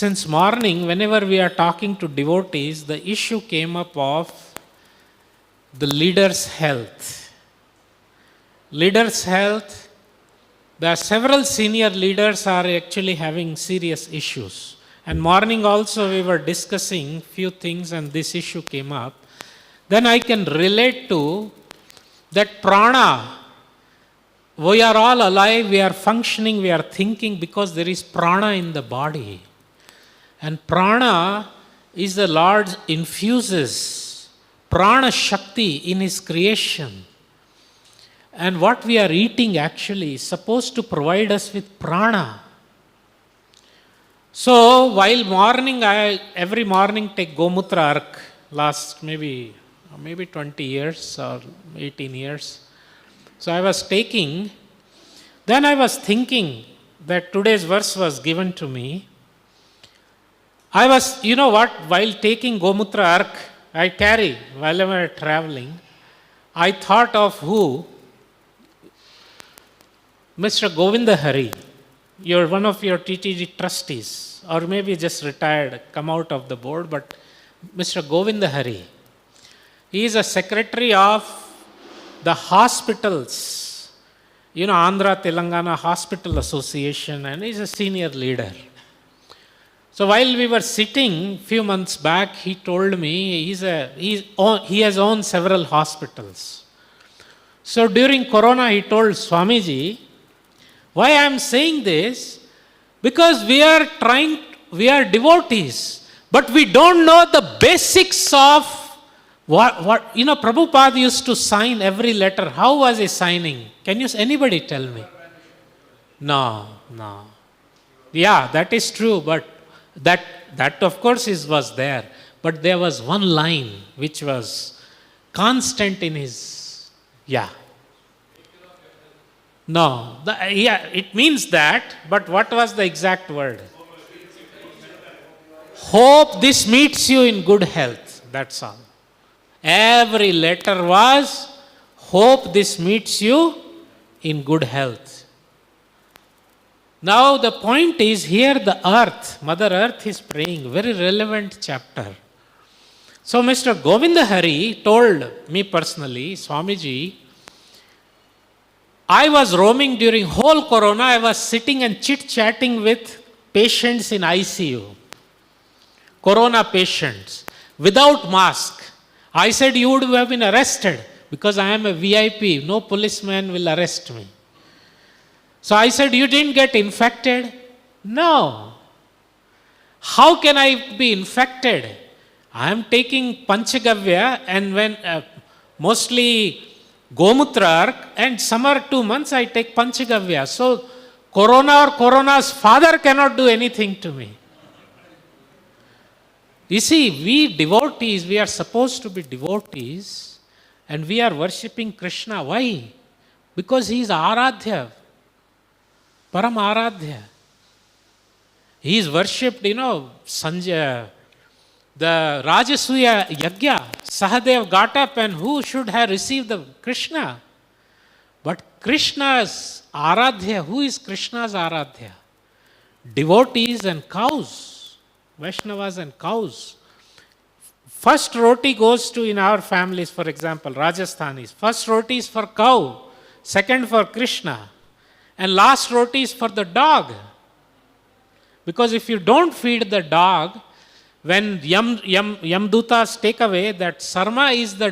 since morning, whenever we are talking to devotees, the issue came up of the leader's health. Leader's health, there are several senior leaders are actually having serious issues. And morning also we were discussing few things and this issue came up. Then I can relate to that prana. We are all alive, we are functioning, we are thinking because there is prana in the body. And prana is the Lord infuses prana shakti in His creation. And what we are eating actually is supposed to provide us with prana. So while morning, I every morning take Gomutra Ark, last maybe 20 years or 18 years. So I was taking, then I was thinking that today's verse was given to me. I was, you know what, while taking Gomutra Ark, I carry while traveling, I thought of who? Mr. Govinda Hari. You're one of your TTG trustees, or maybe just retired, come out of the board, but Mr. Govinda Hari. He is a secretary of the hospitals, you know, Andhra Telangana Hospital Association, and he's a senior leader. So while we were sitting few months back, he told me he has owned several hospitals. So during Corona, he told Swamiji, why I am saying this? Because we are devotees, but we don't know the basics of what you know, Prabhupada used to sign every letter. How was he signing? Anybody tell me? No. Yeah, that is true, but that of course was there. But there was one line which was constant in his, No, it means that, but what was the exact word? Hope this meets you in good health. That's all. Every letter was, hope this meets you in good health. Now the point is here the earth, Mother Earth is praying, very relevant chapter. So Mr. Govinda Hari told me personally, Swamiji, I was roaming during whole Corona, I was sitting and chit-chatting with patients in ICU, Corona patients, without mask. I said, you would have been arrested because I am a VIP, no policeman will arrest me. So I said, you didn't get infected? No. How can I be infected? I am taking Panchagavya and when mostly Gomutra, and summer 2 months I take Panchagavya. So Corona or Corona's father cannot do anything to me. You see, we devotees, we are supposed to be devotees and we are worshipping Krishna. Why? Because he is Aradhya, Param Aradhya. He is worshipped, Sanjay, the Rajasuya Yagya, Sahadev got up and who should have received the Krishna? But Krishna's Aradhya, who is Krishna's Aradhya? Devotees and cows, Vaishnavas and cows. First roti goes to, in our families, for example, Rajasthanis. First roti is for cow, second for Krishna, and last roti is for the dog. Because if you don't feed the dog, when Yamdutas take away that Sarma is the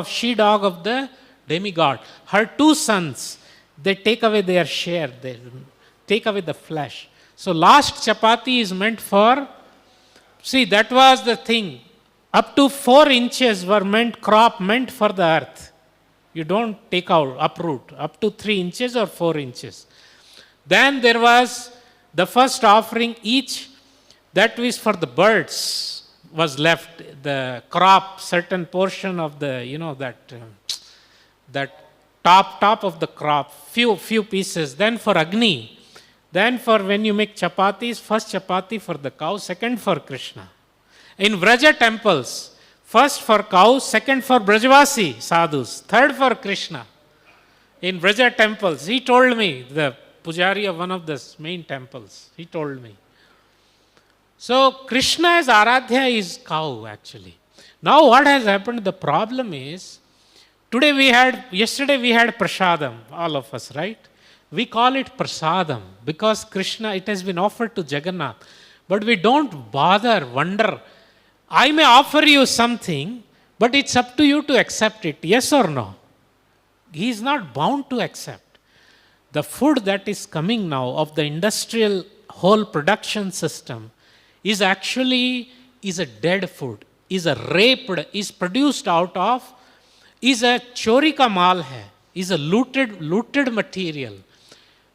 she-dog of the demigod. Her two sons, they take away their share, they take away the flesh. So last chapati is meant for, see, that was the thing. Up to 4 inches were meant for the earth. You don't take out, uproot, up to 3 inches or 4 inches. Then there was the first offering, each that was for the birds was left, the crop, certain portion of the, that top of the crop, few pieces. Then for Agni, then for when you make chapatis, first chapati for the cow, second for Krishna. In Vraja temples, first for cow, second for Brajavasi sadhus, third for Krishna. In Vraja temples, he told me, the pujari of one of the main temples. He told me. So Krishna's Aradhya is cow actually. Now what has happened, the problem is, yesterday we had prasadam, all of us, right? We call it prasadam because Krishna, it has been offered to Jagannath. But we don't bother, wonder. I may offer you something, but it's up to you to accept it, yes or no? He is not bound to accept. The food that is coming now of the industrial whole production system is actually a dead food, is a raped, is produced out of, is a chori ka mal hai, is a looted material.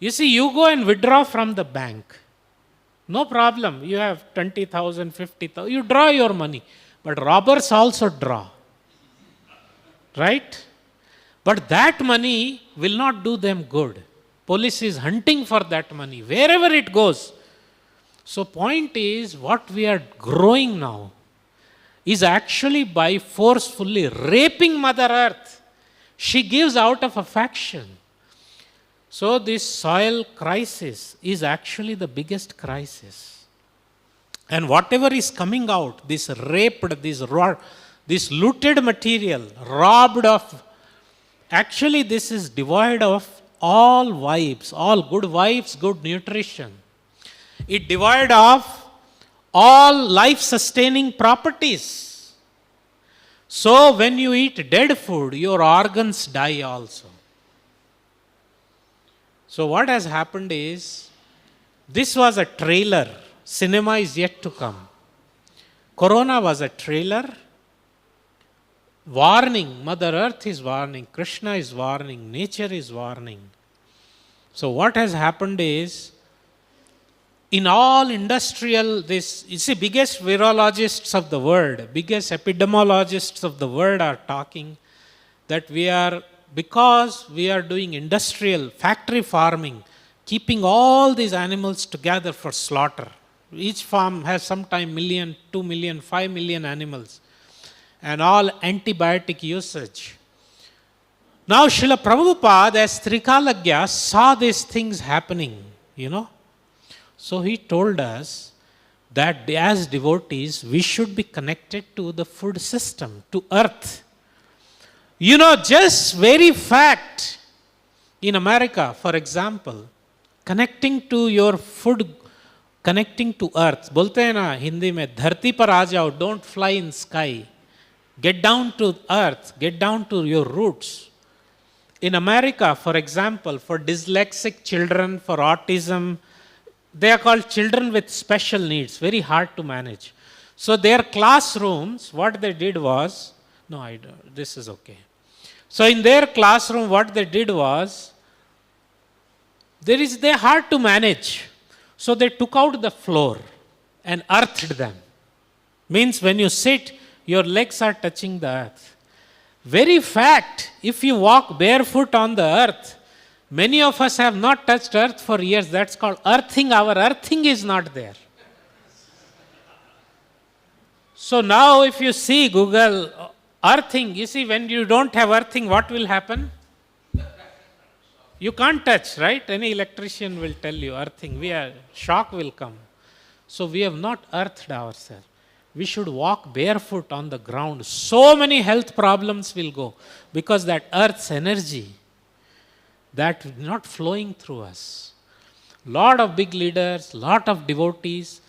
You see, you go and withdraw from the bank. No problem. You have 20,000, 50,000. You draw your money. But robbers also draw. Right? But that money will not do them good. Police is hunting for that money wherever it goes. So point is, what we are growing now is actually by forcefully raping Mother Earth. She gives out of affection. So this soil crisis is actually the biggest crisis. And whatever is coming out, this raped, this looted material, robbed of, actually this is devoid of all vibes, all good vibes, good nutrition. It devoid of all life-sustaining properties. So when you eat dead food, your organs die also. So what has happened is, this was a trailer. Cinema is yet to come. Corona was a trailer. Warning, Mother Earth is warning, Krishna is warning, nature is warning. So what has happened is, in all industrial, you see, biggest virologists of the world, biggest epidemiologists of the world are talking that because we are doing industrial factory farming, keeping all these animals together for slaughter. Each farm has sometimes 1 million, 2 million, 5 million animals, and all antibiotic usage. Now Srila Prabhupada as Trikalagya saw these things happening, So he told us that as devotees, we should be connected to the food system, to earth. Just very fact, in America, for example, connecting to your food, connecting to earth. बोलते हैं ना हिंदी में, धरती पर आ जाओ, don't fly in sky. Get down to earth, get down to your roots. In America, for example, for dyslexic children, for autism, they are called children with special needs, very hard to manage. So their classrooms, what they did was, this is okay. So in their classroom, what they did was, they're hard to manage. So they took out the floor and earthed them. Means when you sit, your legs are touching the earth. Very fact, if you walk barefoot on the earth, many of us have not touched earth for years. That's called earthing. Our earthing is not there. So now if you see Google earthing, you see when you don't have earthing, what will happen? You can't touch, right? Any electrician will tell you earthing. Shock will come. So we have not earthed ourselves. We should walk barefoot on the ground. So many health problems will go because that earth's energy, that is not flowing through us. Lot of big leaders, lot of devotees.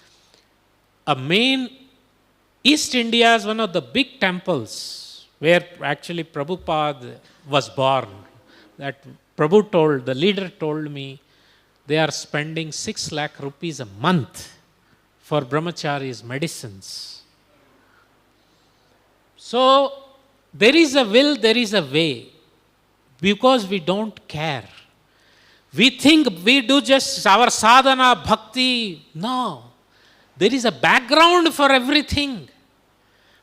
East India is one of the big temples where actually Prabhupada was born. That the leader told me, they are spending 6 lakh rupees a month for brahmacharis' medicines. So there is a will, there is a way. Because we don't care. We think we do just our sadhana, bhakti. No. There is a background for everything.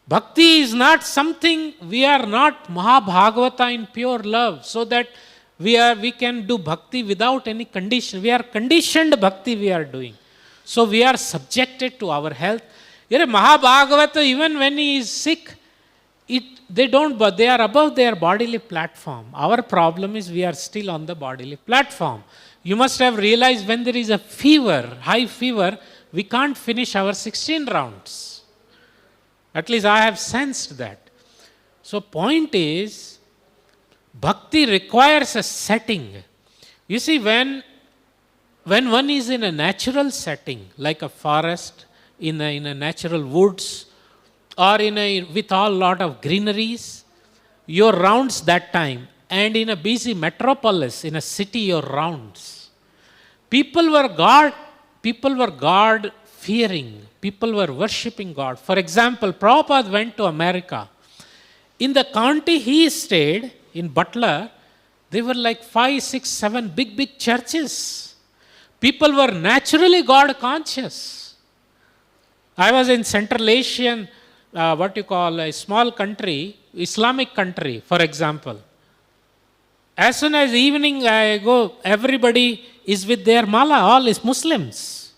Bhakti is not something, we are not Mahabhagavata in pure love, so that we can do bhakti without any condition. We are conditioned bhakti we are doing. So we are subjected to our health. Mahabhagavata, even when he is sick, they are above their bodily platform. Our problem is we are still on the bodily platform. You must have realized when there is a fever, high fever, we can't finish our 16 rounds. At least I have sensed that. So point is, bhakti requires a setting. You see, when one is in a natural setting, like a forest, in a natural woods, or with a lot of greeneries, your rounds that time, and in a busy metropolis, in a city, your rounds. People were God fearing, people were worshipping God. For example, Prabhupada went to America. In the county he stayed, in Butler, there were like 5, 6, 7 big churches. People were naturally God conscious. I was in Central Asian, a small country, Islamic country, for example. As soon as evening I go, everybody is with their mala, all is Muslims.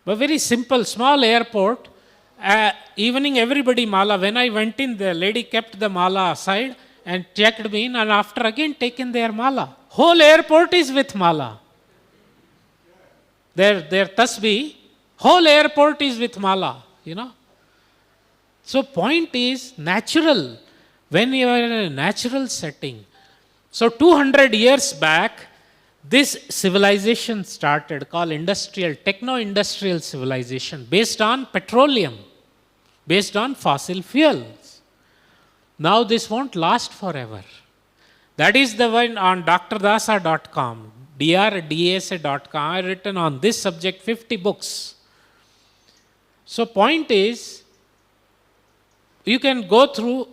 But very simple, small airport. Evening everybody mala. When I went in, the lady kept the mala aside and checked me in, and after again taken their mala. Whole airport is with mala. Their tasbih, whole airport is with mala, So point is natural. When you are in a natural setting. So 200 years back, this civilization started called techno-industrial civilization based on petroleum, based on fossil fuels. Now this won't last forever. That is the one on drdasa.com, drdasa.com. I have written on this subject 50 books. So point is, you can go through,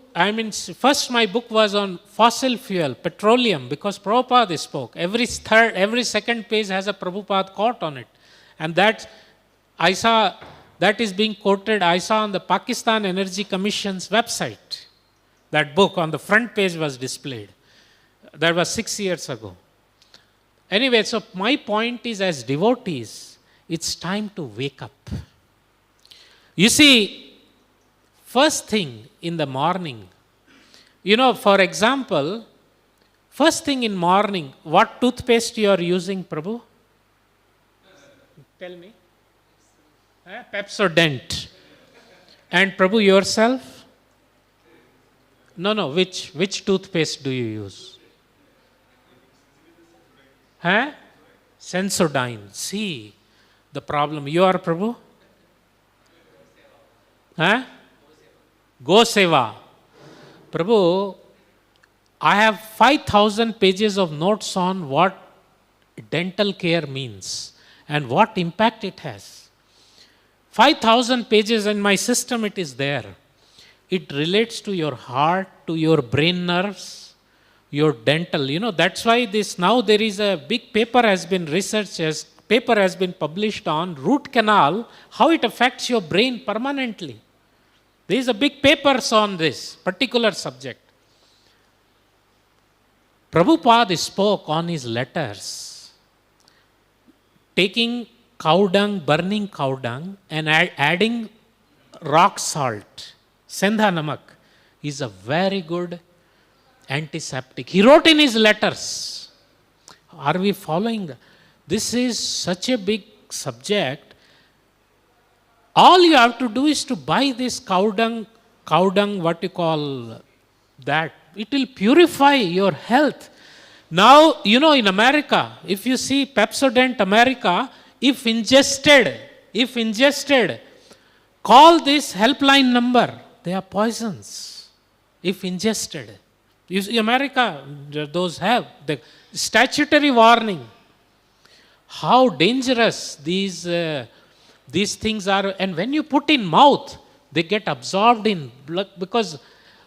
first my book was on fossil fuel, petroleum, because Prabhupada spoke. Every second page has a Prabhupada quote on it. And that is being quoted, I saw on the Pakistan Energy Commission's website. That book on the front page was displayed. That was 6 years ago. Anyway, so my point is, as devotees, it's time to wake up. You see, first thing in the morning, for example, first thing in morning, what toothpaste you are using, Prabhu? Tell me. Pepsodent. And Prabhu, yourself? No, which toothpaste do you use? Sensodyne. See the problem. You are, Prabhu? Go Seva. Prabhu, I have 5,000 pages of notes on what dental care means and what impact it has. 5,000 pages in my system, it is there. It relates to your heart, to your brain nerves, your dental. That's why now there is a big paper has been published on root canal, how it affects your brain permanently. There is a big papers on this particular subject. Prabhupada spoke on his letters, taking cow dung, burning cow dung, and adding rock salt, sendha namak, is a very good antiseptic. He wrote in his letters. Are we following? This is such a big subject. All you have to do is to buy this cow dung, what you call that. It will purify your health. Now, in America, if you see Pepsodent America, if ingested, call this helpline number. They are poisons. If ingested. You see, America, those have the statutory warning. How dangerous these things are, and when you put in mouth, they get absorbed in blood.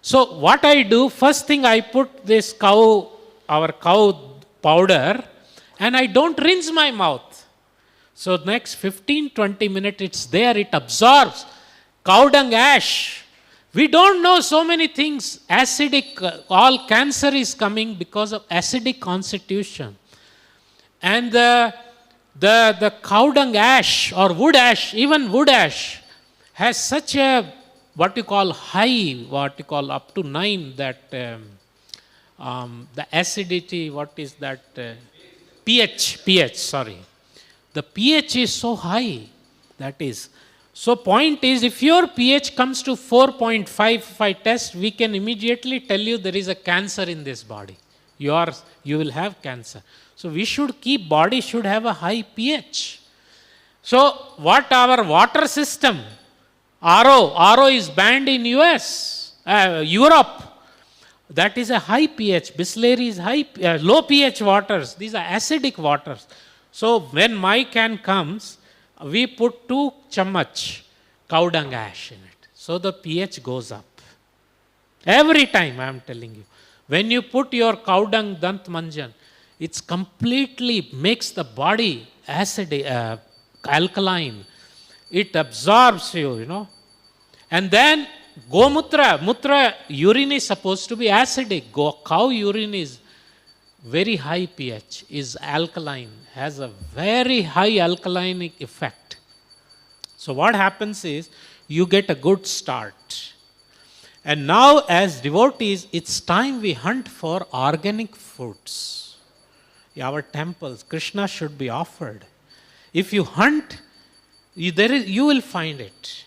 So what I do, first thing I put this our cow powder, and I don't rinse my mouth. So next 15-20 minutes it's there, it absorbs. Cow dung ash. We don't know so many things. Acidic, all cancer is coming because of acidic constitution. And the cow dung ash or wood ash, even wood ash, has such a high, up to 9, that the acidity, what is that? pH, sorry. The pH is so high. That is. So point is, if your pH comes to 4.5, if I test, we can immediately tell you there is a cancer in this body. You will have cancer. So we should keep, body should have a high pH. So what our water system, RO is banned in Europe. That is a high pH. Bisleri is low pH waters. These are acidic waters. So when my can comes, we put 2 chammach cow dung ash in it. So the pH goes up. Every time I am telling you. When you put your cow dung dant manjan, it's completely makes the body acidic, alkaline. It absorbs you, And then mutra, urine is supposed to be acidic. Cow urine is very high pH, is alkaline, has a very high alkaline effect. So what happens is, you get a good start. And now as devotees, it's time we hunt for organic foods. Our temples, Krishna should be offered. If you hunt, you will find it.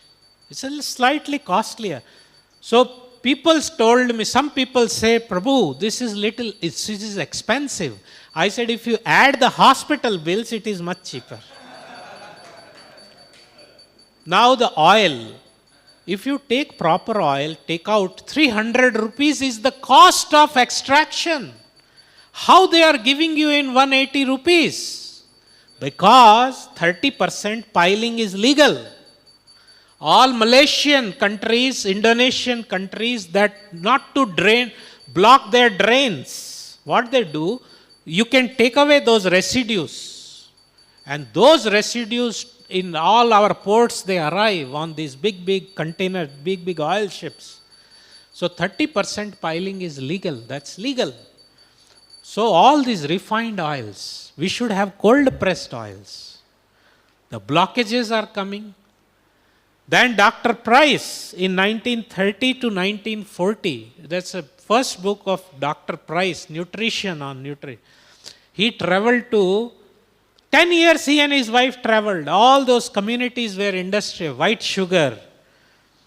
It's a little slightly costlier. So people told me, some people say, Prabhu, this is expensive. I said, if you add the hospital bills, it is much cheaper. Now the oil, if you take proper oil, take out 300 rupees is the cost of extraction. How they are giving you in 180 rupees? Because 30% piling is legal. All Malaysian countries, Indonesian countries that not to block their drains. What they do, you can take away those residues. And those residues in all our ports, they arrive on these big containers, big oil ships. So 30% piling is legal. That's legal. So all these refined oils, we should have cold pressed oils. The blockages are coming. Then Dr. Price in 1930 to 1940, that's the first book of Dr. Price, Nutrition on Nutrition. He traveled to 10 years, he and his wife traveled. All those communities were industrial, white sugar,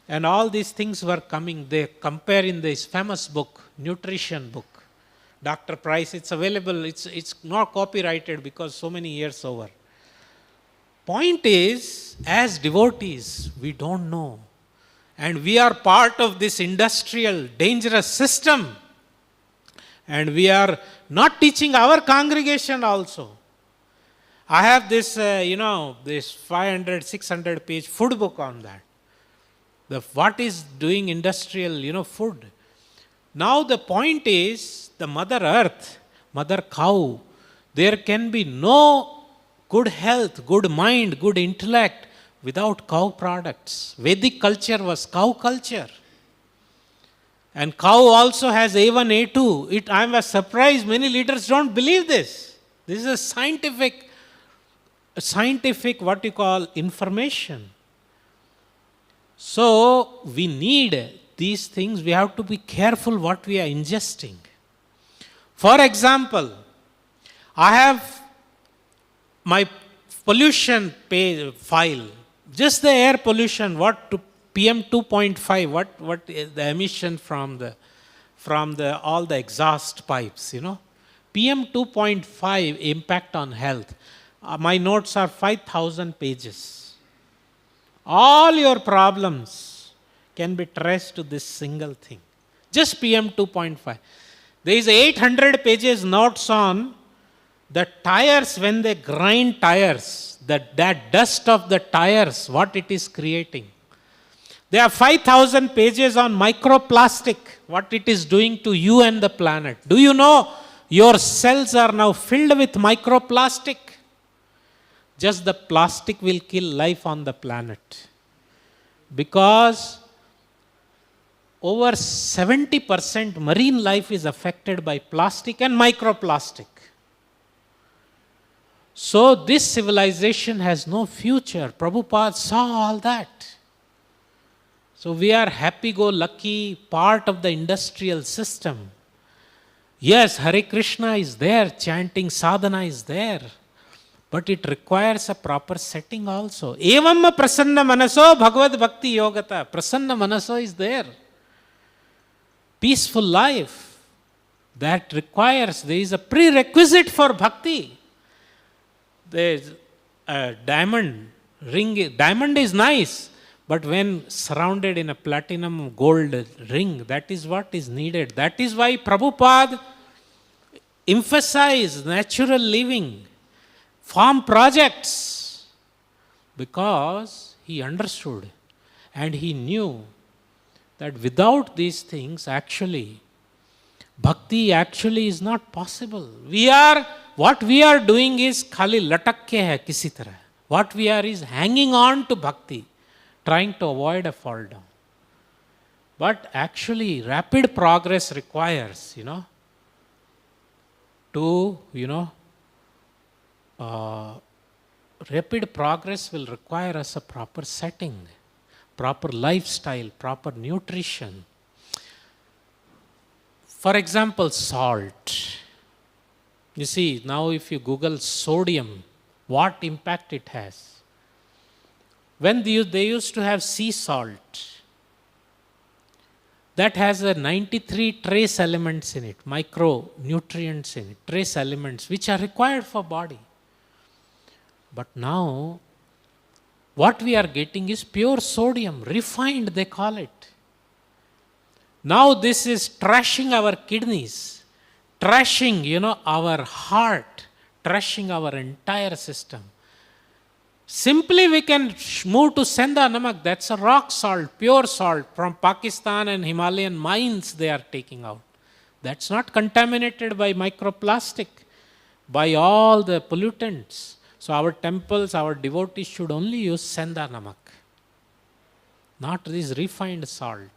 and all these things were coming. They compare in this famous book, Nutrition book. Dr. Price, it's available, it's not copyrighted because so many years over. Point is, as devotees, we don't know. And we are part of this industrial, dangerous system. And we are not teaching our congregation also. I have this, this 500, 600 page food book on that. What is doing industrial, food. Now the point is, the Mother Earth, Mother Cow, there can be no good health, good mind, good intellect without cow products. Vedic culture was cow culture. And cow also has A1, A2. I am surprised many leaders don't believe this. This is a scientific information. So we need these things. We have to be careful what we are ingesting. For example, I have my pollution file, just the air pollution, what to PM 2.5, what is the emission from all the exhaust pipes, PM 2.5 impact on health. My notes are 5,000 pages. All your problems can be traced to this single thing. Just PM 2.5. There is 800 pages notes on the tires when they grind tires, that dust of the tires, what it is creating. There are 5,000 pages on microplastic, what it is doing to you and the planet. Do you know your cells are now filled with microplastic? Just the plastic will kill life on the planet. Because over 70% marine life is affected by plastic and microplastic. So this civilization has no future. Prabhupada saw all that. So we are happy-go-lucky part of the industrial system. Yes, Hare Krishna is there, chanting sadhana is there, but it requires a proper setting also. Evam prasanna manaso bhagavad bhakti yogata. Prasanna manaso is there. Peaceful life, that requires, there is a prerequisite for bhakti. There is a diamond ring. Diamond is nice, but when surrounded in a platinum gold ring, that is what is needed. That is why Prabhupada emphasized natural living, farm projects, because he understood and he knew that without these things, actually, bhakti actually is not possible. What we are doing is khali latak ke hai kisi tarah. What we are is hanging on to bhakti, trying to avoid a fall down. But actually, rapid progress requires, rapid progress will require us a proper setting, proper lifestyle, proper nutrition. For example, salt. You see, now if you Google sodium, what impact it has. When they used to have sea salt, that has a 93 trace elements in it, micronutrients in it, trace elements which are required for body. But now, what we are getting is pure sodium, refined they call it. Now this is trashing our kidneys, trashing, our heart, trashing our entire system. Simply we can move to Senda Namak, that's a rock salt, pure salt from Pakistan and Himalayan mines they are taking out. That's not contaminated by microplastic, by all the pollutants. So our temples, our devotees should only use Senda Namak, not this refined salt.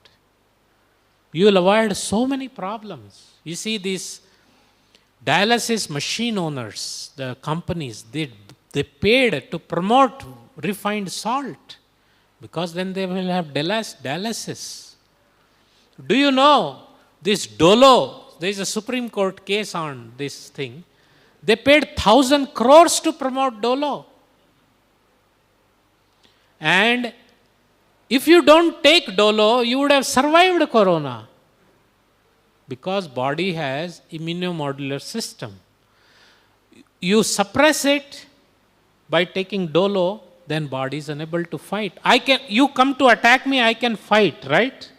You will avoid so many problems. You see these dialysis machine owners, the companies, they paid to promote refined salt because then they will have dialysis. Do you know this Dolo, there is a Supreme Court case on this thing. They paid 1,000 crores to promote Dolo. And if you don't take Dolo, you would have survived Corona. Because body has immunomodular system. You suppress it by taking Dolo, then body is unable to fight. You come to attack me, I can fight, right?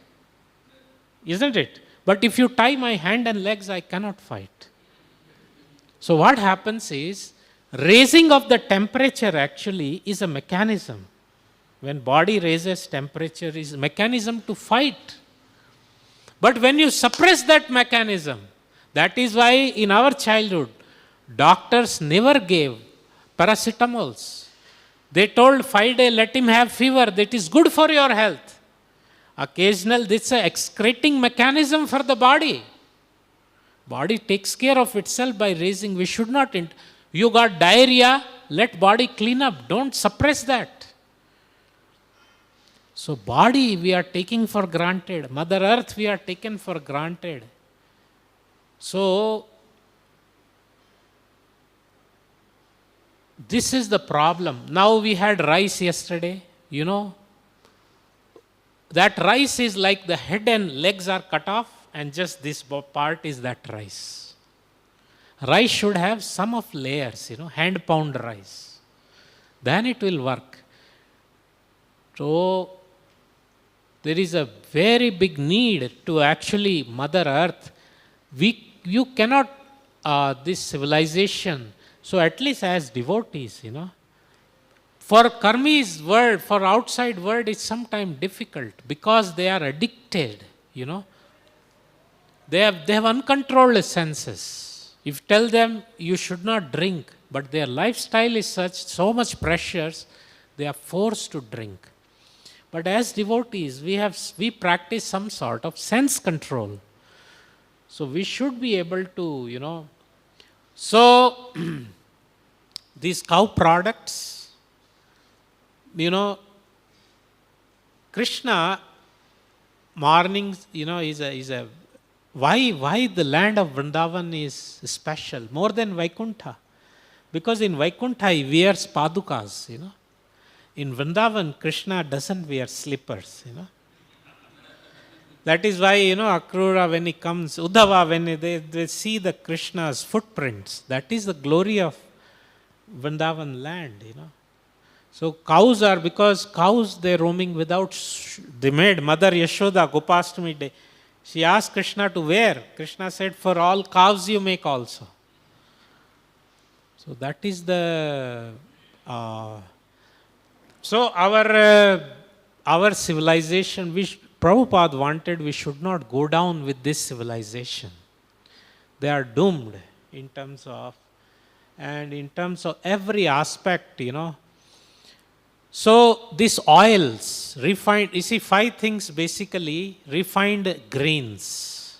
Isn't it? But if you tie my hand and legs, I cannot fight. So what happens is, raising of the temperature actually is a mechanism. When body raises temperature is a mechanism to fight. But when you suppress that mechanism, that is why in our childhood, doctors never gave paracetamols. They told 5 days, let him have fever, that is good for your health. Occasional, this is an excreting mechanism for the body. Body takes care of itself by raising. We should not, you got diarrhea, let body clean up. Don't suppress that. So body we are taking for granted. Mother Earth we are taken for granted. So this is the problem. Now we had rice yesterday, That rice is like the head and legs are cut off and just this part is that rice. Rice should have some of layers, hand pound rice. Then it will work. So there is a very big need to actually Mother Earth. You cannot, this civilization, so at least as devotees, For Karmi's world, for outside world, it's sometimes difficult because they are addicted, They have uncontrolled senses. If you tell them you should not drink, but their lifestyle is so much pressures, they are forced to drink. But as devotees, we practice some sort of sense control. So we should be able to, So these cow products, Krishna mornings, is a Why the land of Vrindavan is special, more than Vaikuntha? Because in Vaikuntha he wears padukas, In Vrindavan, Krishna doesn't wear slippers, That is why, Akrura, when he comes, Uddhava, when they see the Krishna's footprints, that is the glory of Vrindavan land, So because cows, they're roaming without, they made Mother Yashoda, Gopastami day. She asked Krishna to wear. Krishna said, for all cows you make also. So that is the, so our civilization, which Prabhupada wanted, we should not go down with this civilization. They are doomed in terms of every aspect, So these oils, refined, you see 5 things basically: refined grains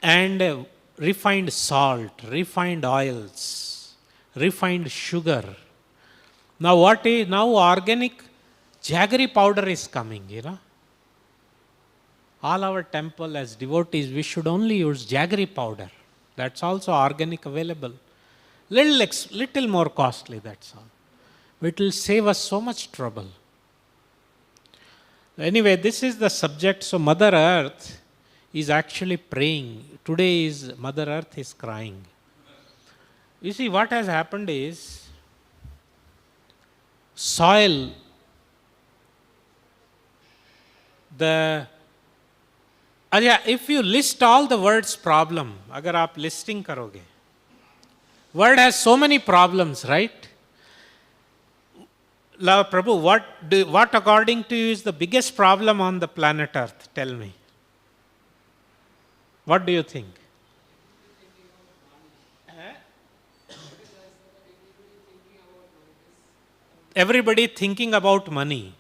and refined salt, refined oils, refined sugar. Now organic jaggery powder is coming, All our temple as devotees, we should only use jaggery powder. That's also organic available. Little more costly, that's all. It will save us so much trouble. Anyway, this is the subject. So Mother Earth is actually praying. Today Mother Earth is crying. You see, what has happened is, soil, if you list all the words problem, agar aap listing karoge, word has so many problems, right? Prabhu, what according to you is the biggest problem on the planet Earth? Tell me. What do you think? Everybody thinking about money.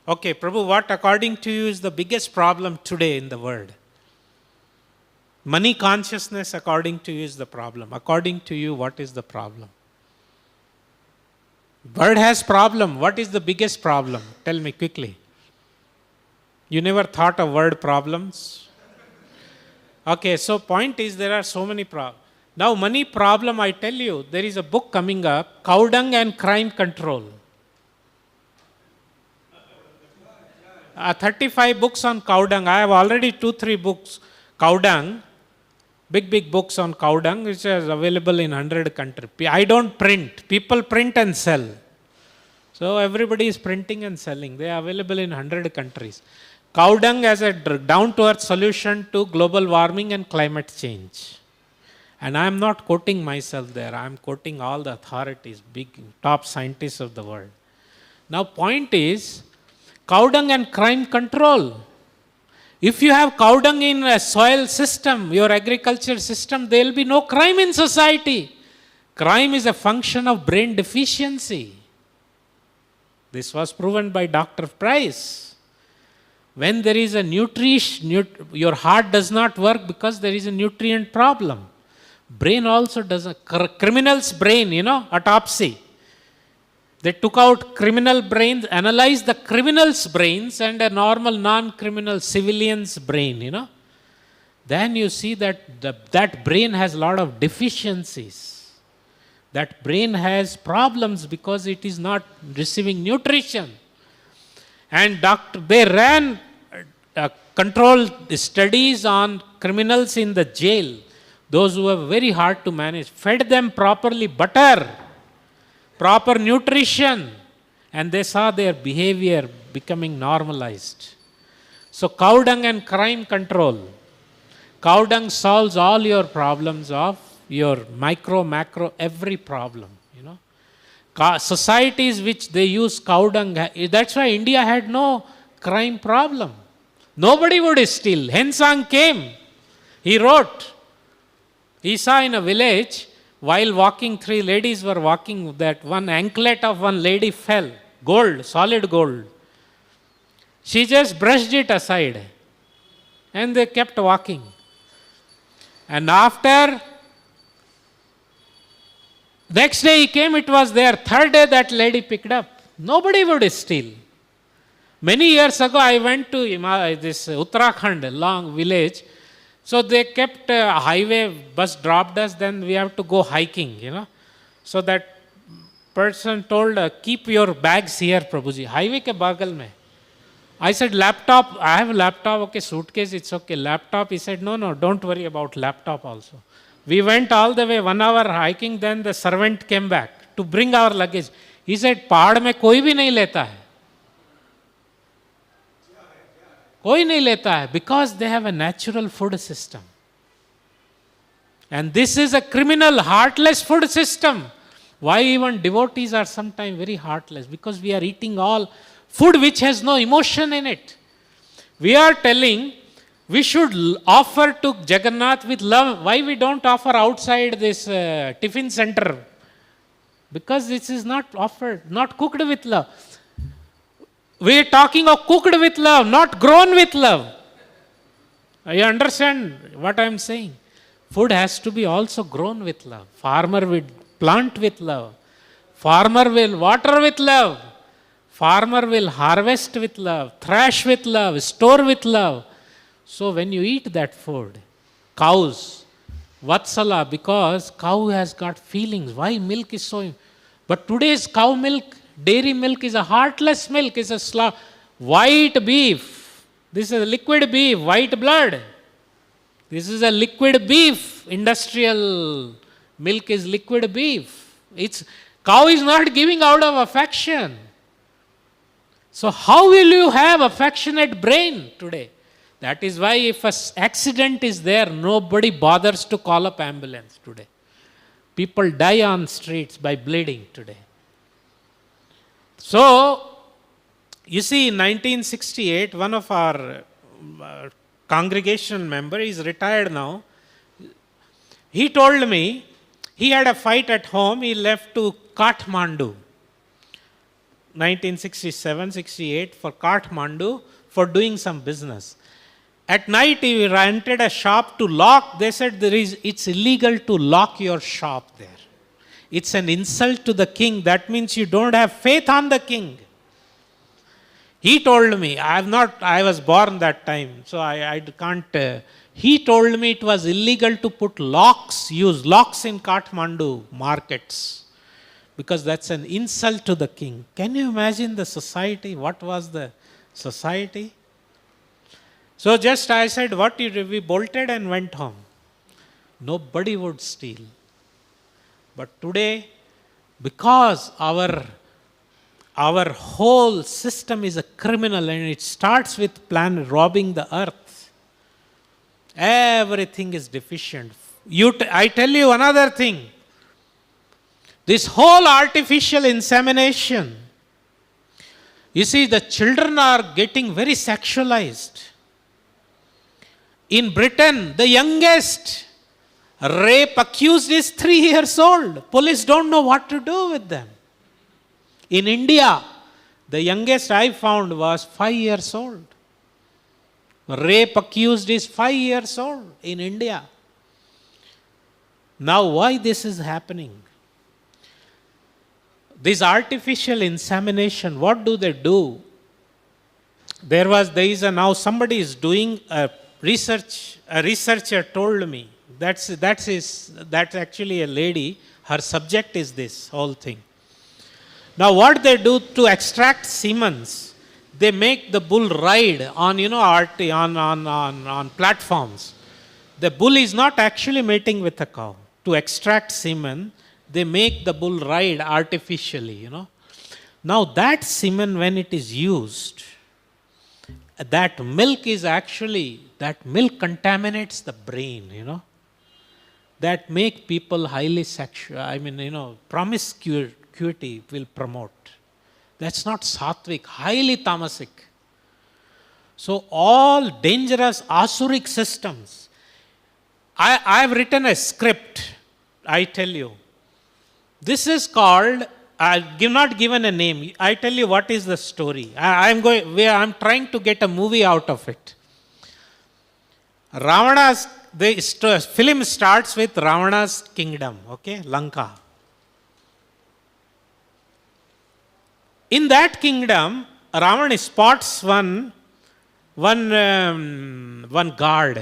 Okay, Prabhu, what according to you is the biggest problem today in the world? Money consciousness according to you is the problem. According to you, what is the problem? Bird has problem. What is the biggest problem? Tell me quickly. You never thought of word problems? Okay, so point is there are so many problems. Now money problem, I tell you, there is a book coming up, Cow Dung and Crime Control. 35 books on cow dung. I have already 2-3 books. Cow dung, big books on cow dung, which is available in 100 countries. I don't print. People print and sell. So everybody is printing and selling. They are available in 100 countries. Cow dung as a down-to-earth solution to global warming and climate change. And I am not quoting myself there. I am quoting all the authorities, big top scientists of the world. Now point is, cow dung and crime control. If you have cow dung in a soil system, your agriculture system, there will be no crime in society. Crime is a function of brain deficiency. This was proven by Dr. Price. When there is a your heart does not work because there is a nutrient problem. Brain also doesn't. Criminal's brain, autopsy. They took out criminal brains, analyzed the criminal's brains and a normal non-criminal civilian's brain, Then you see that that brain has a lot of deficiencies. That brain has problems because it is not receiving nutrition. And they ran controlled studies on criminals in the jail, those who were very hard to manage, fed them properly butter, proper nutrition, and they saw their behavior becoming normalized. So cow dung and crime control. Cow dung solves all your problems of your micro, macro, every problem. Societies which they use cow dung, that's why India had no crime problem. Nobody would steal. Hensang came. He wrote. He saw in a village, while walking, 3 ladies were walking, that one anklet of one lady fell. Gold, solid gold. She just brushed it aside. And they kept walking. And after, next day he came, it was there. 3rd day that lady picked up. Nobody would steal. Many years ago I went to this Uttarakhand, long village. So they kept a highway, bus dropped us, then we have to go hiking, So that person told, keep your bags here, Prabhuji. Highway ke bagal mein. I said, laptop, I have a laptop, okay, suitcase, it's okay. Laptop, he said, no, don't worry about laptop also. We went all the way 1 hour hiking, then the servant came back to bring our luggage. He said, पहाड़ में कोई भी नहीं लेता है. कोई नहीं लेता है, because they have a natural food system. And this is a criminal, heartless food system. Why even devotees are sometimes very heartless? Because we are eating all food which has no emotion in it. We are telling we should offer to Jagannath with love. Why we don't offer outside this tiffin center? Because this is not offered, not cooked with love. We are talking of cooked with love, not grown with love. You understand what I am saying? Food has to be also grown with love. Farmer will plant with love. Farmer will water with love. Farmer will harvest with love, thrash with love, store with love. So when you eat that food, cows, Vatsala, because cow has got feelings. Why milk is so... But today's cow milk, dairy milk is a heartless milk, is a white beef. This is a liquid beef, white blood. This is a liquid beef. Industrial milk is liquid beef. Cow is not giving out of affection. So how will you have affectionate brain today? That is why if an accident is there, nobody bothers to call up ambulance today. People die on streets by bleeding today. So, you see, in 1968, one of our congregation members, is retired now, he told me, he had a fight at home, he left to Kathmandu, 1967-68 for Kathmandu for doing some business. At night he rented a shop to lock. They said it's illegal to lock your shop there. It's an insult to the king. That means you don't have faith on the king. He told me, I was born that time, so I can't. He told me it was illegal to put use locks in Kathmandu markets, because that's an insult to the king. Can you imagine the society? What was the society? So just I said, what you do? We bolted and went home. Nobody would steal. But today, because our whole system is a criminal and it starts with robbing the earth, everything is deficient. I tell you another thing. This whole artificial insemination, you see, the children are getting very sexualized. In Britain, the youngest rape accused is 3 years old. Police don't know what to do with them. In India, the youngest I found was 5 years old. Rape accused is 5 years old in India. Now, why this is happening? This artificial insemination, what do they do? Now somebody is doing a researcher told me, that's actually a lady, her subject is this whole thing. Now what they do to extract semen, they make the bull ride on, on platforms. The bull is not actually mating with a cow. To extract semen, they make the bull ride artificially, Now that semen, when it is used, that milk contaminates the brain, that make people highly sexual, promiscuity will promote. That's not sattvic, highly tamasic. So all dangerous asuric systems. I've written a script, I tell you. This is called, not given a name. I tell you what is the story. I'm trying to get a movie out of it. The film starts with Ravana's kingdom, Lanka. In that kingdom, Ravana spots one guard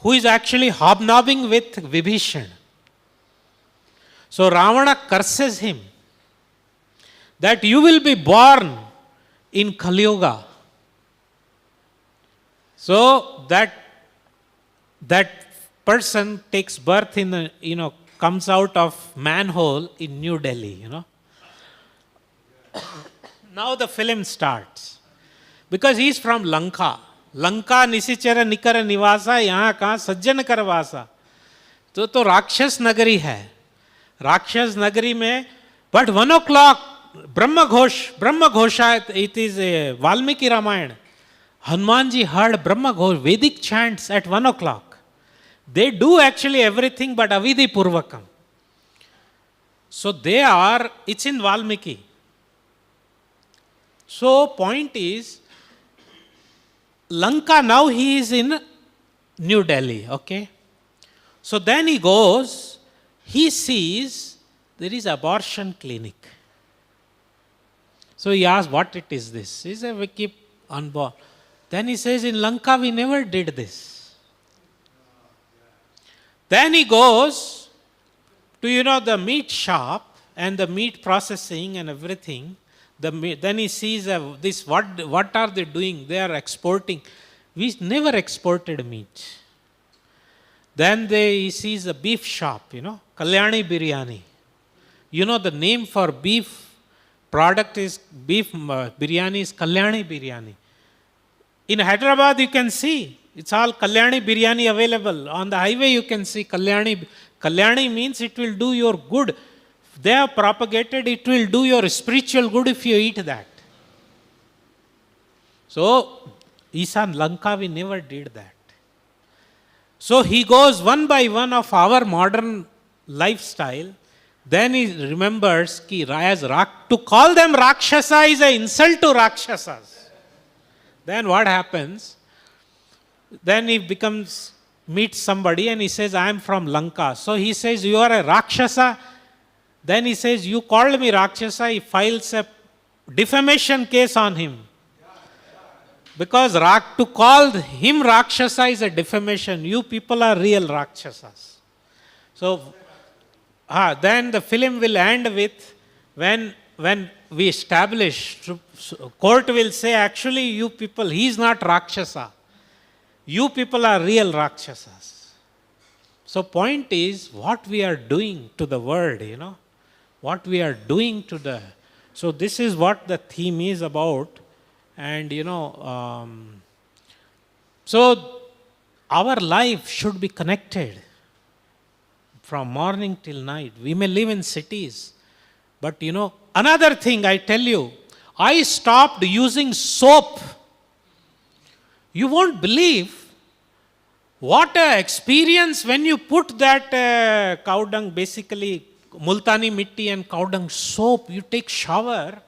who is actually hobnobbing with Vibhishan. So Ravana curses him that you will be born in Kali Yuga. So that person takes birth in the, comes out of manhole in New Delhi, Now the film starts. Because he is from Lanka. Lanka निशिचर निकर निवासा यहाँ कहाँ सज्जन कर वासा. तो राक्षस नगरी है. राक्षस नगरी में but 1 o'clock Brahma Ghosha, it is a Valmiki Ramayana. Hanumanji heard Brahma Ghosh, Vedic chants at 1 o'clock. They do actually everything but Avidhi Purvakam. So it's in Valmiki. So point is, Lanka, now he is in New Delhi, okay. So then he goes, he sees there is abortion clinic. So he asks, what it is this? He says, we keep unborn. Then he says, in Lanka we never did this. Then he goes to, the meat shop and the meat processing and everything. Then he sees this, what are they doing? They are exporting. We never exported meat. Then he sees a beef shop, Kalyani Biryani. The name for beef product is beef biryani is Kalyani Biryani. In Hyderabad you can see, it's all Kalyani Biryani available. On the highway you can see Kalyani. Kalyani means it will do your good. They have propagated, it will do your spiritual good if you eat that. So, Isan Lanka, we never did that. So, he goes one by one of our modern lifestyle. Then he remembers to call them Rakshasa is an insult to Rakshasas. Then what happens? Then he meets somebody and he says, I am from Lanka. So he says, you are a Rakshasa. Then he says, you called me Rakshasa. He files a defamation case on him. Because to call him Rakshasa is a defamation. You people are real Rakshasas. So, then the film will end with, when we establish, court will say, actually you people, he is not Rakshasa. You people are real Rakshasas. So point is, what we are doing to the world, what we are doing to so this is what the theme is about. And so our life should be connected from morning till night. We may live in cities, but another thing I tell you, I stopped using soap. You won't believe what an experience when you put that cow dung, basically multani mitti and cow dung soap, you take shower.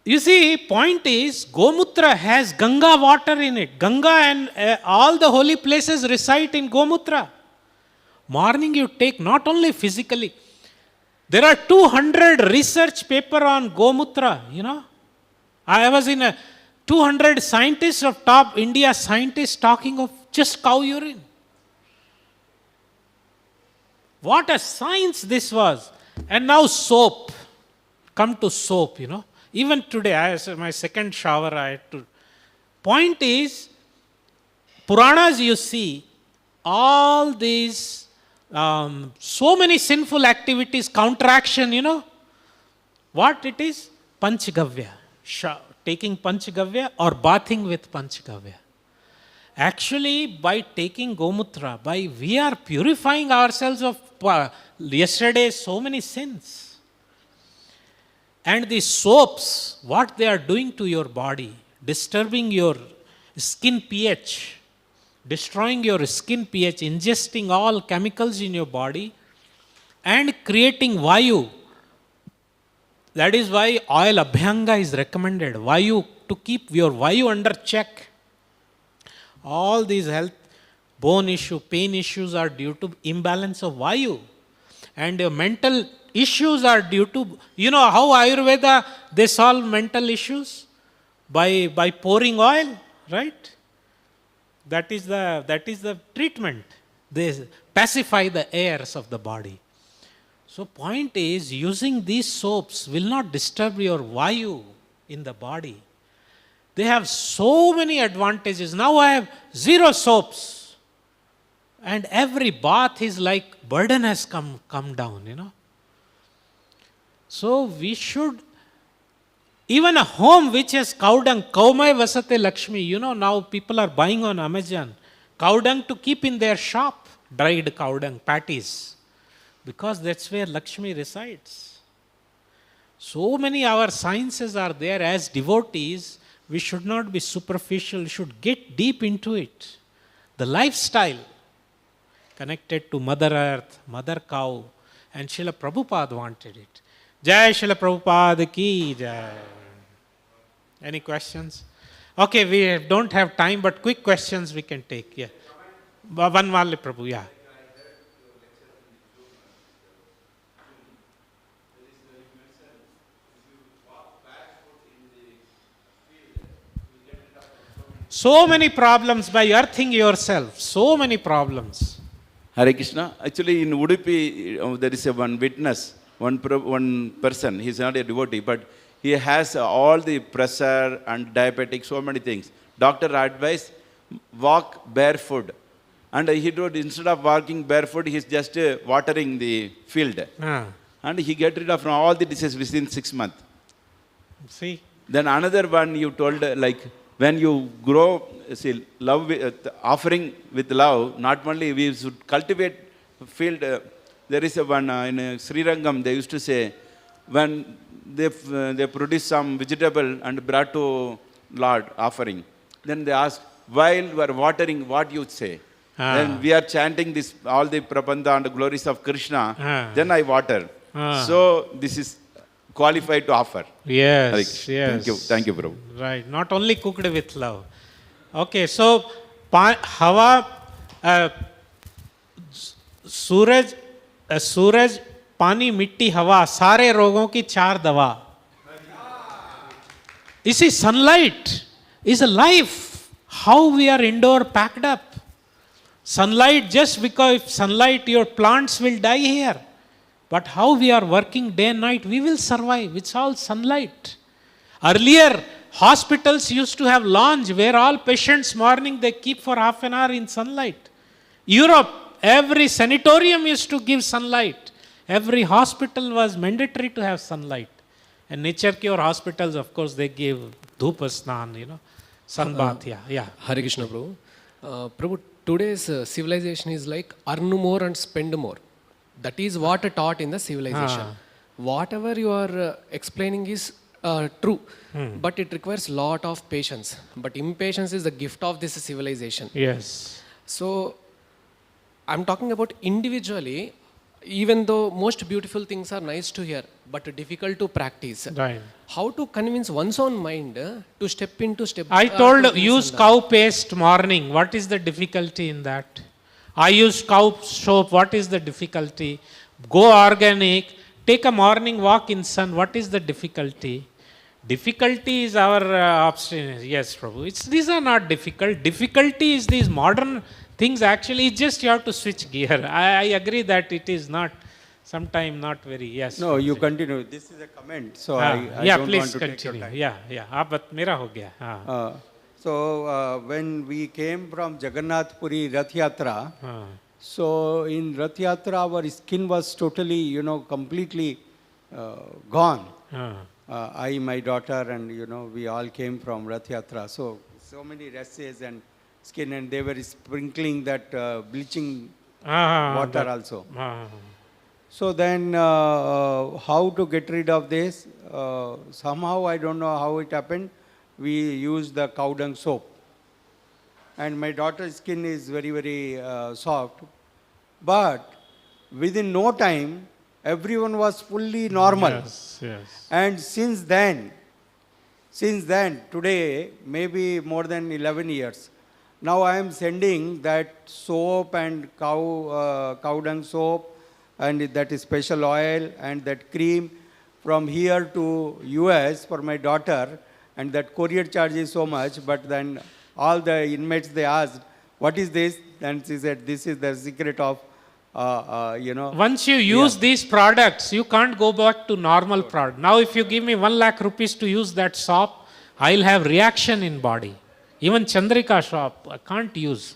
You see, point is, Gomutra has Ganga water in it. Ganga and all the holy places reside in Gomutra. Morning you take, not only physically. There are 200 research paper on Gomutra, I was in 200 scientists of top India scientists talking of just cow urine. What a science this was. And now soap. Come to soap, Even today, my second shower, I had to. Point is, Puranas you see, all these, so many sinful activities, counteraction, what it is? Panchgavya. Taking Panchgavya or bathing with Panchgavya. Actually, by taking Gomutra, we are purifying ourselves of yesterday's so many sins. And these soaps, what they are doing to your body, disturbing your skin pH, destroying your skin pH, ingesting all chemicals in your body, and creating Vayu. That is why oil Abhyanga is recommended. Vayu, to keep your Vayu under check. All these health, bone issue, pain issues are due to imbalance of Vayu. And your mental issues are due to, how Ayurveda, they solve mental issues? By pouring oil, right? That is the treatment. They pacify the airs of the body. So point is, using these soaps will not disturb your vayu in the body. They have so many advantages. Now I have 0 soaps. And every bath is like burden has come down. So we should, even a home which has cow dung, kaumai vasate Lakshmi, now people are buying on Amazon, cow dung to keep in their shop, dried cow dung, patties, because that's where Lakshmi resides. So many our sciences are there. As devotees, we should not be superficial, we should get deep into it. The lifestyle connected to Mother Earth, Mother Cow, and Srila Prabhupada wanted it. Jai Srila Prabhupada ki Jai. Any questions? Okay, we don't have time, but quick questions we can take. Yeah. One Vale Prabhu, yeah. So many problems by earthing yourself. So many problems. Hare Krishna. Actually, in Udupi, there is one witness, one person. He is not a devotee, but he has all the pressure and diabetic, so many things. Doctor advised, walk barefoot. And he told, instead of walking barefoot, he is just watering the field. And he get rid of all the diseases within 6 months. See? Then another one you told, like, when you grow, see, love, offering with love, not only we should cultivate field. There is a one in Sri Rangam, they used to say, when they produce some vegetable and brought to Lord offering, then they ask, while you are watering, what you say? Then we are chanting this, all the prabandha and glories of Krishna, then I water. So this is qualified to offer. Yes, yes. Thank you, Prabhu. Right, not only cooked with love. Okay, so Hawa, सूरज, पानी, मिट्टी, हवा, सारे रोगों की 4 दवा. You see, sunlight is a life. How we are indoor packed up. Sunlight, just because if sunlight, your plants will die here. But how we are working day and night, we will survive. It's all sunlight. Earlier, hospitals used to have lounge where all patients morning they keep for half an hour in sunlight. Europe, every sanatorium used to give sunlight. Every hospital was mandatory to have sunlight. And nature cure hospitals, of course, they give dhupa snan, sun bath. Yeah. Hare Krishna, Prabhu. Prabhu, today's civilization is like earn more and spend more. That is what taught in the civilization. Whatever you are explaining is true, but it requires lot of patience. But impatience is the gift of this civilization. Yes. So, I'm talking about individually, even though most beautiful things are nice to hear, but difficult to practice. Right. How to convince one's own mind to step into step? I told use cow paste morning. What is the difficulty in that? I use cow soap. What is the difficulty? Go organic. Take a morning walk in sun. What is the difficulty? Difficulty is our obstinance. Yes, Prabhu. These are not difficult. Difficulty is these modern things. Actually, it's just you have to switch gear. I agree that it is not, sometimes not very, yes. No, you continue. This is a comment. So I don't want to take your time. Yeah. But mera ho gaya. So when we came from Jagannath Puri Rath Yatra, so in Rath Yatra our skin was totally, completely gone. I, my daughter and we all came from Rath Yatra. So many rashes and skin, and they were sprinkling that bleaching water also. So then how to get rid of this? Somehow, I don't know how it happened, we used the cow dung soap. And my daughter's skin is very, very soft. But within no time, everyone was fully normal. Yes. And since then, today, maybe more than 11 years, now I am sending that soap and cow dung soap and that special oil and that cream from here to US for my daughter, and that courier charge is so much, but then all the inmates, they asked what is this? And she said, this is the secret of, Once you use these products, you can't go back to normal product. Now if you give me 1 lakh rupees to use that soap, I'll have reaction in body. Even Chandrika soap, I can't use.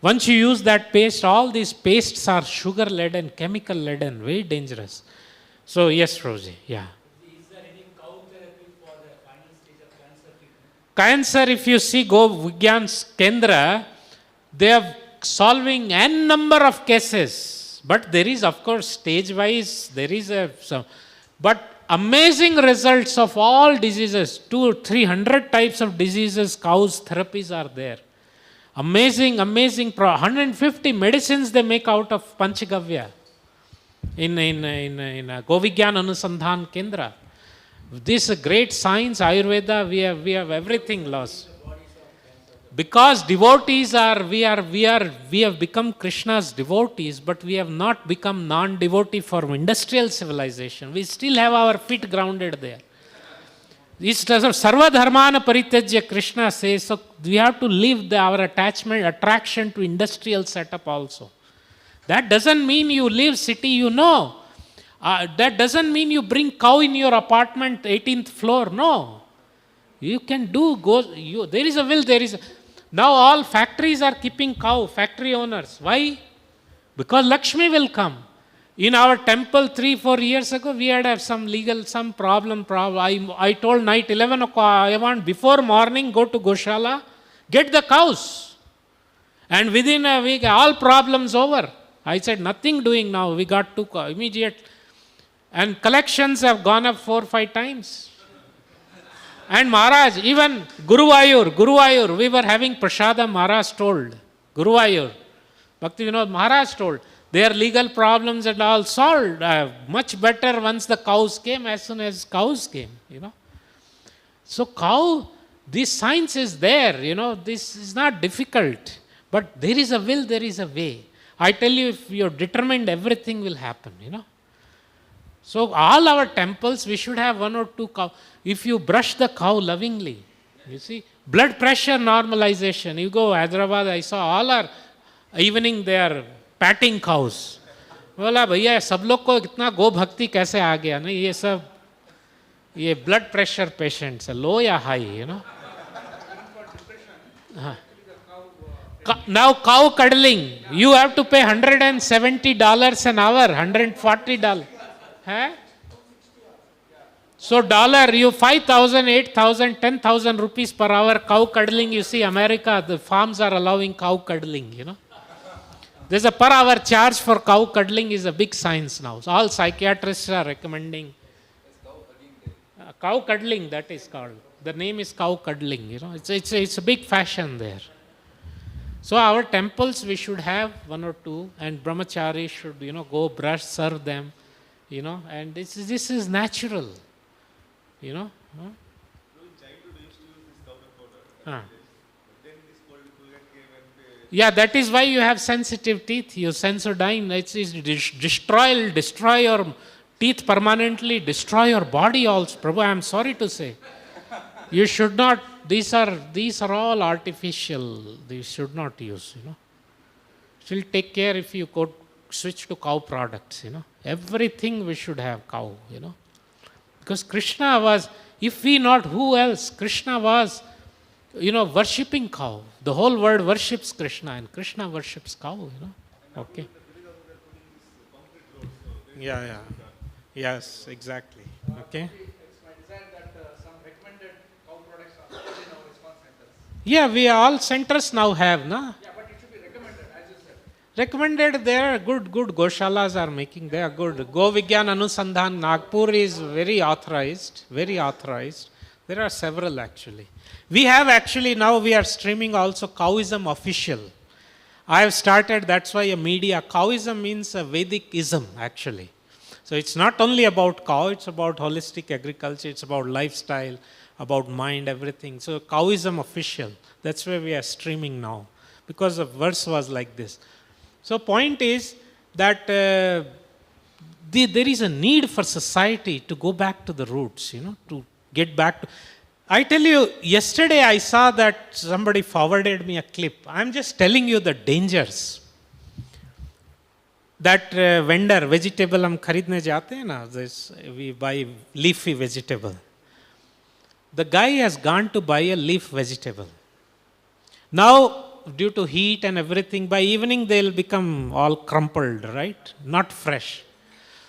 Once you use that paste, all these pastes are sugar laden, chemical laden, very dangerous. So yes, Rosie, yeah. Is there any cow therapy for the final stage of cancer treatment? Cancer, if you see Go Vigyan's Kendra, they are solving n number of cases. But there is, of course, stage-wise, there is but amazing results of all diseases, 200-300 types of diseases, cows therapies are there. Amazing, 150 medicines they make out of Panchagavya in Govigyan Anusandhan Kendra. This great science, Ayurveda, we have everything lost. Because devotees we have become Krishna's devotees, but we have not become non-devotee for industrial civilization. We still have our feet grounded there. This does Sarva Dharmana Paritejya, Krishna says, so we have to leave our attraction to industrial setup also. That doesn't mean you leave city, that doesn't mean you bring cow in your apartment, 18th floor, no. You can there is a will, now all factories are keeping cow, factory owners. Why? Because Lakshmi will come. In our temple 3-4 years ago, we had some problem. I told night 11 o'clock, I want before morning go to Goshala, get the cows. And within a week, all problems over. I said, nothing doing now. We got to immediate. And collections have gone up 4-5 times. And Maharaj, even Guruvayur, we were having Prashadam, Maharaj told. Guruvayur. Bhakti Vinod Maharaj told. Their legal problems and all solved. Much better once the cows came, as soon as cows came, So cow, this science is there, this is not difficult. But there is a will, there is a way. I tell you, if you're determined, everything will happen, So all our temples, we should have 1 or 2 cows. If you brush the cow lovingly, you see, blood pressure normalization. You go Hyderabad, I saw all our evening they are patting cows. बोला भैया सब लोग को इतना गो भक्ति कैसे आ गया ना ये blood pressure patients low या high, Now cow cuddling, you have to pay $170 an hour, $140. So you 5,000, 8,000, 10,000 rupees per hour cow cuddling. You see America, the farms are allowing cow cuddling, There's a per hour charge for cow cuddling is a big science now. So all psychiatrists are recommending. Cow cuddling, that is called. The name is cow cuddling, It's a big fashion there. So our temples, we should have 1 or 2, and brahmachari should, go brush, serve them, and this is natural, Huh? Yeah, that is why you have sensitive teeth. You Sensodyne, destroy your teeth permanently, destroy your body also. Prabhu, I am sorry to say. You should not, these are all artificial. These should not use, Still take care if you go switch to cow products, Everything we should have cow, Because Krishna was, if we not, who else? Krishna was, worshipping cow. The whole world worships Krishna, and Krishna worships cow, Okay. Yeah. Yes, exactly. Okay. Yeah, we all centers now have, na? Yeah, but it should be recommended, as you said. Recommended, there are good Goshalas are making, they are good. Go Vigyan Anusandhan, Nagpur is very authorized. There are several actually. We have actually, now we are streaming also Cowism official. I have started, that's why a media, Cowism means a Vedic-ism actually. So it's not only about cow, it's about holistic agriculture, it's about lifestyle, about mind, everything. So Cowism official, that's where we are streaming now. Because the verse was like this. So point is that there is a need for society to go back to the roots, to get back to. I tell you, yesterday I saw that somebody forwarded me a clip. I'm just telling you the dangers. That vendor, vegetable हम खरीदने जाते हैं ना, this we buy leafy vegetable. The guy has gone to buy a leaf vegetable. Now, due to heat and everything, by evening they'll become all crumpled, right? Not fresh.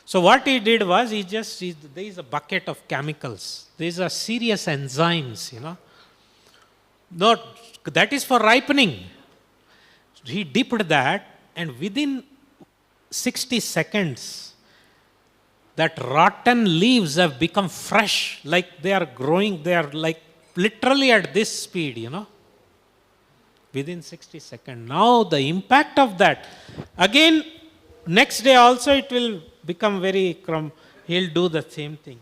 So what he did was, there is a bucket of chemicals. These are serious enzymes, No, that is for ripening. He dipped that, and within 60 seconds, that rotten leaves have become fresh, like they are growing, they are like literally at this speed, Within 60 seconds. Now the impact of that, again, next day also it will become very he'll do the same thing.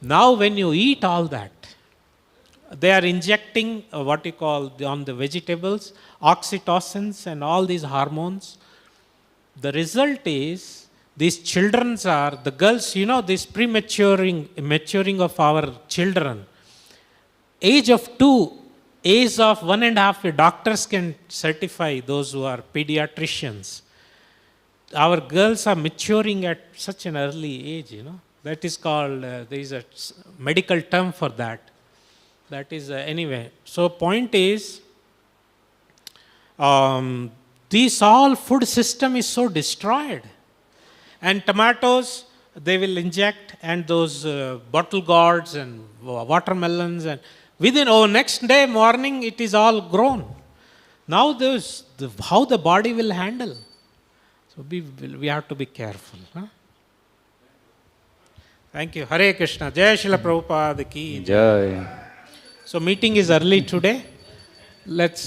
Now when you eat all that, they are injecting what you call on the vegetables, oxytocins and all these hormones. The result is, these children are, the girls, this maturing of our children, age of 2, age of 1.5, doctors can certify, those who are pediatricians. Our girls are maturing at such an early age, That is called, there is a medical term for that. That is, anyway. So point is, this all food system is so destroyed. And tomatoes, they will inject, and those bottle gourds and watermelons, and within next day morning it is all grown. Now how the body will handle. So we have to be careful. Thank you. Hare Krishna. Jai Srila Prabhupada ki. Jai. So meeting is early today. Let's